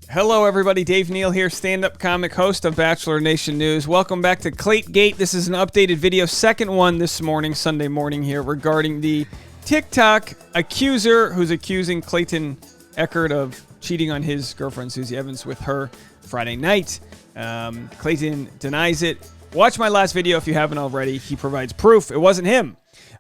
Hello, everybody. Dave Neal here, stand-up comic, host of Bachelor Nation News. Welcome back to Clayton Gate. This is an updated video, second one this morning, Sunday morning here, regarding the TikTok accuser who's accusing Clayton Echard of cheating on his girlfriend, Susie Evans, with her Friday night. Clayton denies it. Watch my last video if you haven't already. He provides proof. It wasn't him.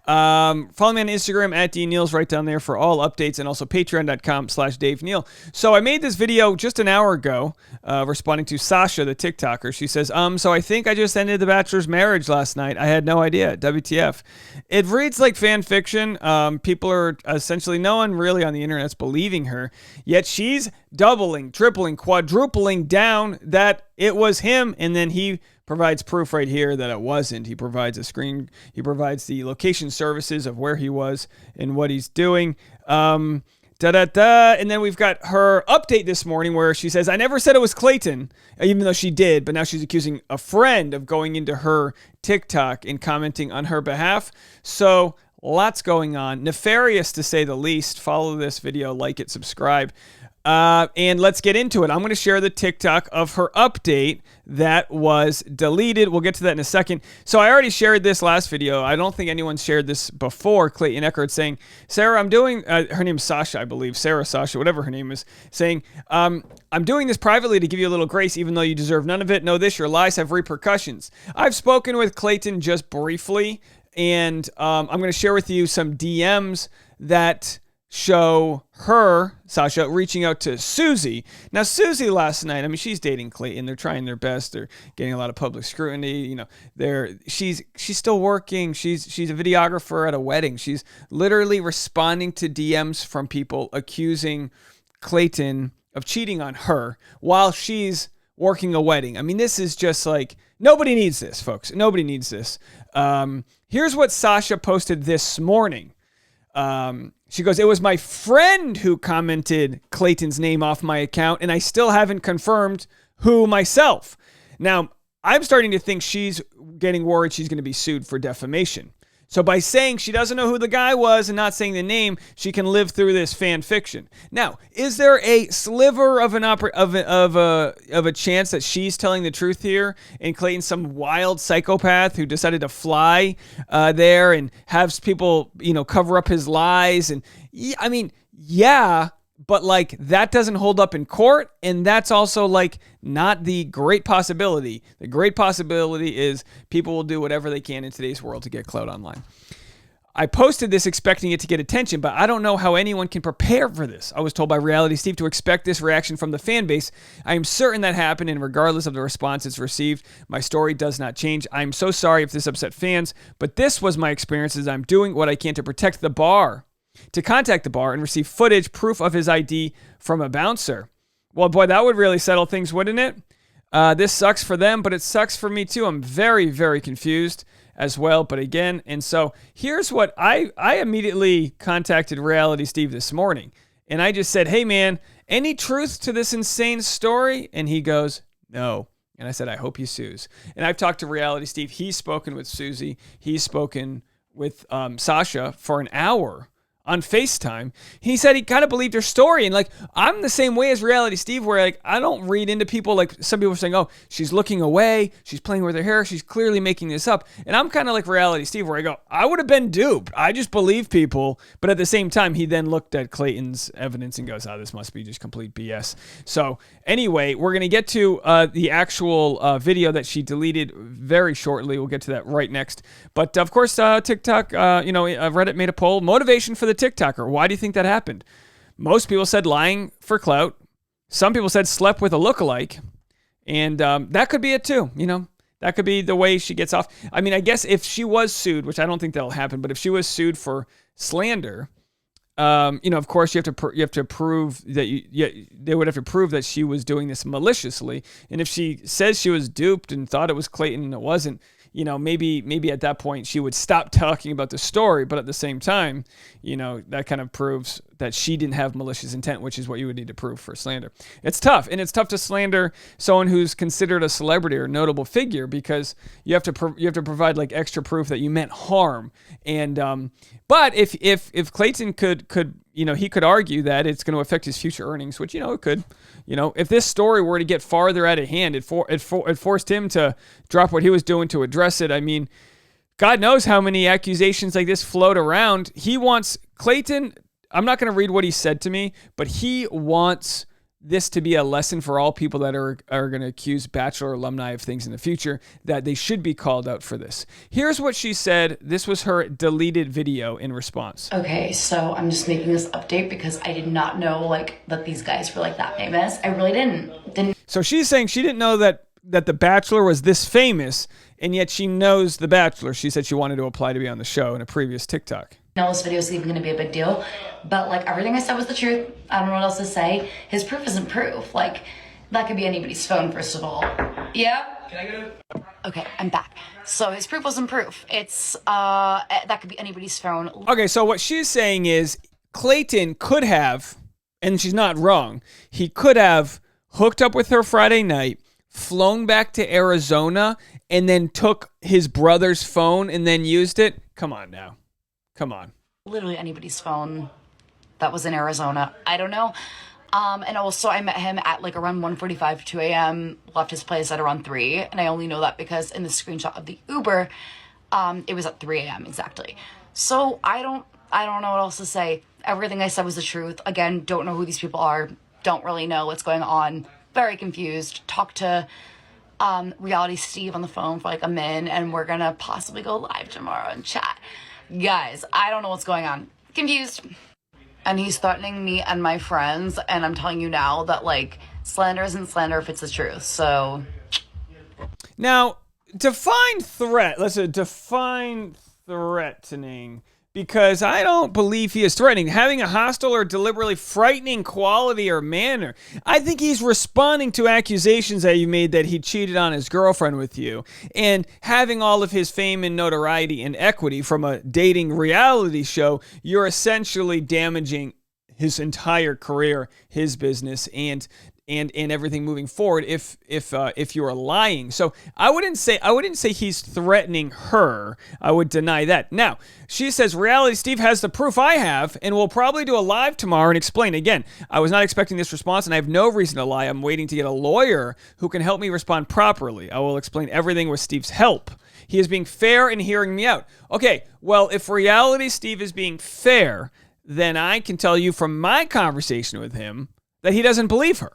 Follow me on Instagram at DNeals right down there for all updates, and also patreon.com/Dave Neal. So I made this video just an hour ago, responding to Sasha, the TikToker. She says, so I think I just ended the Bachelor's marriage last night. I had no idea. WTF. It reads like fan fiction. People are essentially, no one really on the internet's believing her, yet she's doubling, tripling, quadrupling down that it was him, and then he provides proof right here that it wasn't. He provides a screen. He provides the location services of where he was and what he's doing. And then we've got her update this morning where she says, I never said it was Clayton, even though she did, but now she's accusing a friend of going into her TikTok and commenting on her behalf. So lots going on. Nefarious, to say the least. Follow this video, like it, subscribe. And let's get into it. I'm going to share the TikTok of her update that was deleted. We'll get to that in a second. So I already shared this last video. I don't think anyone shared this before. Clayton Echard saying, Sarah, I'm doing, her name's Sasha, I believe. Sarah, Sasha, whatever her name is, saying, I'm doing this privately to give you a little grace, even though you deserve none of it. Know this, your lies have repercussions. I've spoken with Clayton just briefly, and I'm going to share with you some DMs that show her, Sasha, reaching out to Susie. Now, Susie last night, I mean, she's dating Clayton. They're trying their best. They're getting a lot of public scrutiny. You know, she's still working. She's a videographer at a wedding. She's literally responding to DMs from people accusing Clayton of cheating on her while she's working a wedding. I mean, this is just like, nobody needs this, folks. Nobody needs this. Here's what Sasha posted this morning. She goes, it was my friend who commented Clayton's name off my account, and I still haven't confirmed who myself. Now, I'm starting to think she's getting worried she's going to be sued for defamation. So by saying she doesn't know who the guy was and not saying the name, she can live through this fan fiction. Now, is there a sliver of a chance that she's telling the truth here, and Clayton's some wild psychopath who decided to fly there and have people, cover up his lies? And I mean, yeah. But like, that doesn't hold up in court, and that's also like not the great possibility. The great possibility is people will do whatever they can in today's world to get clout online. I posted this expecting it to get attention, but I don't know how anyone can prepare for this. I was told by Reality Steve to expect this reaction from the fan base. I am certain that happened, and regardless of the response it's received, my story does not change. I'm so sorry if this upset fans, but this was my experience as I'm doing what I can to protect the bar. To contact the bar and receive footage, proof of his ID from a bouncer. Well, boy, that would really settle things, wouldn't it? This sucks for them, but it sucks for me too. I'm very, very confused as well. But again, and so here's what I immediately contacted Reality Steve this morning. And I just said, hey, man, any truth to this insane story? And he goes, no. And I said, I hope he sues. And I've talked to Reality Steve. He's spoken with Susie. He's spoken with Sasha for an hour on FaceTime. He said he kind of believed her story. And like, I'm the same way as Reality Steve, where like, I don't read into people. Like, some people are saying, oh, she's looking away, she's playing with her hair, she's clearly making this up. And I'm kind of like Reality Steve, where I go, I would have been duped. I just believe people. But at the same time, he then looked at Clayton's evidence and goes, oh, this must be just complete BS. So anyway, we're going to get to the actual video that she deleted very shortly. We'll get to that right next. But of course, TikTok, Reddit made a poll. Motivation for the TikToker. Why do you think that happened? Most people said lying for clout. Some people said slept with a lookalike. And that could be it too. That could be the way she gets off. I mean, I guess if she was sued, which I don't think that'll happen, but if she was sued for slander, of course you have to prove that they would have to prove that she was doing this maliciously. And if she says she was duped and thought it was Clayton and it wasn't, maybe at that point she would stop talking about the story. But at the same time, that kind of proves that she didn't have malicious intent, which is what you would need to prove for slander. It's tough, and it's tough to slander someone who's considered a celebrity or notable figure, because you have to provide like extra proof that you meant harm. And but if Clayton could he could argue that it's going to affect his future earnings, which it could. If this story were to get farther out of hand, it forced him to drop what he was doing to address it. I mean, God knows how many accusations like this float around. He wants Clayton. I'm not going to read what he said to me, but he wants this to be a lesson for all people that are going to accuse Bachelor alumni of things in the future, that they should be called out for this. Here's what she said. This was her deleted video in response. Okay, so I'm just making this update because I did not know that these guys were that famous. I really didn't. So she's saying she didn't know that The Bachelor was this famous, and yet she knows The Bachelor. She said she wanted to apply to be on the show in a previous TikTok. Know this video is even going to be a big deal, but everything I said was the truth. I don't know what else to say. His proof isn't proof. That could be anybody's phone, first of all. Yeah? Can I get it? Okay, I'm back. So his proof wasn't proof. It's that could be anybody's phone. Okay, so what she's saying is Clayton could have, and she's not wrong, he could have hooked up with her Friday night, flown back to Arizona, and then took his brother's phone and then used it. Come on now. Come on. Literally anybody's phone that was in Arizona. I don't know. And also I met him at around 1:45, 2 a.m., left his place at around 3. And I only know that because in the screenshot of the Uber, it was at 3 a.m. exactly. So I don't know what else to say. Everything I said was the truth. Again, don't know who these people are. Don't really know what's going on. Very confused. Talked to Reality Steve on the phone for a minute, and we're gonna possibly go live tomorrow and chat. Guys, I don't know what's going on. Confused. And he's threatening me and my friends, and I'm telling you now that slander isn't slander if it's the truth. So now, define threat. Listen, define threatening, because I don't believe he is threatening. Having a hostile or deliberately frightening quality or manner. I think he's responding to accusations that you made that he cheated on his girlfriend with you. And having all of his fame and notoriety and equity from a dating reality show, you're essentially damaging his entire career, his business, and everything moving forward if you are lying. So I wouldn't say he's threatening her. I would deny that. Now, she says Reality Steve has the proof I have, and we'll probably do a live tomorrow and explain. Again, I was not expecting this response, and I have no reason to lie. I'm waiting to get a lawyer who can help me respond properly. I will explain everything with Steve's help. He is being fair and hearing me out. Okay, well, if Reality Steve is being fair, then I can tell you from my conversation with him that he doesn't believe her,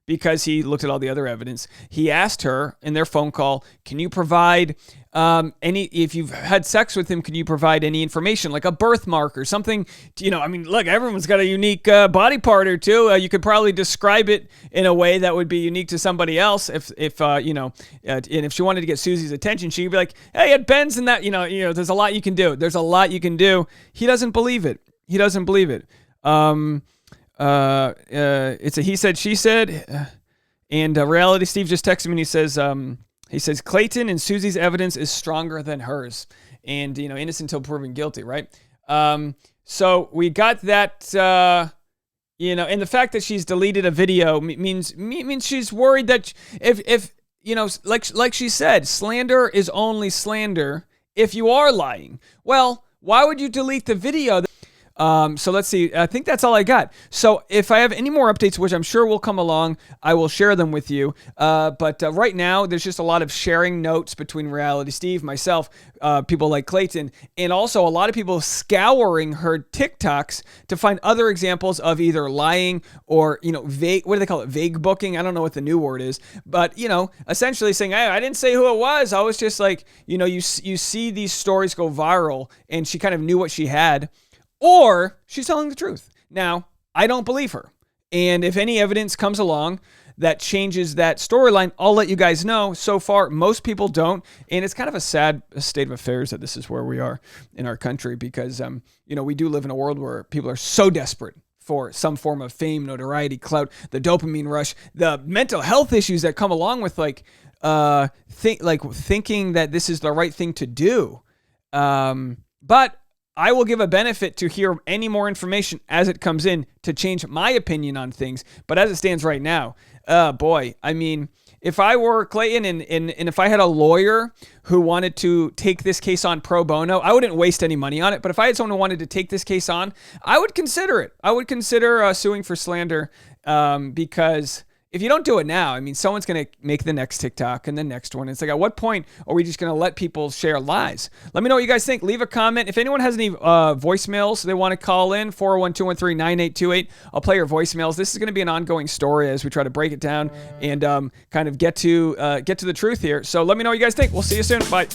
because he looked at all the other evidence. He asked her in their phone call, can you provide if you've had sex with him, can you provide any information, like a birthmark or something? Look, everyone's got a unique body part or two. You could probably describe it in a way that would be unique to somebody else. And if she wanted to get Susie's attention, she'd be like, hey, he had Ben's and that, there's a lot you can do. There's a lot you can do. He doesn't believe it. It's a he said, she said, and Reality Steve just texted me and he says, Clayton and Susie's evidence is stronger than hers, and, innocent until proven guilty, right? So we got that, and the fact that she's deleted a video means she's worried that if like she said, slander is only slander if you are lying. Well, why would you delete the video? So let's see. I think that's all I got. So if I have any more updates, which I'm sure will come along, I will share them with you. But right now, there's just a lot of sharing notes between Reality Steve, myself, people like Clayton, and also a lot of people scouring her TikToks to find other examples of either lying or, vague, what do they call it? Vague booking. I don't know what the new word is, but, essentially saying, hey, I didn't say who it was. I was just like, you see these stories go viral, and she kind of knew what she had. Or she's telling the truth. Now, I don't believe her. And if any evidence comes along that changes that storyline, I'll let you guys know. So far, most people don't. And it's kind of a sad state of affairs that this is where we are in our country, because, we do live in a world where people are so desperate for some form of fame, notoriety, clout, the dopamine rush, the mental health issues that come along with thinking that this is the right thing to do. But I will give a benefit to hear any more information as it comes in to change my opinion on things. But as it stands right now, boy, I mean, if I were Clayton and if I had a lawyer who wanted to take this case on pro bono, I wouldn't waste any money on it. But if I had someone who wanted to take this case on, I would consider it. I would consider suing for slander because if you don't do it now, I mean, someone's going to make the next TikTok and the next one. It's like, at what point are we just going to let people share lies? Let me know what you guys think. Leave a comment. If anyone has any voicemails they want to call in, 401-213-9828. I'll play your voicemails. This is going to be an ongoing story as we try to break it down and kind of get to the truth here. So let me know what you guys think. We'll see you soon. Bye.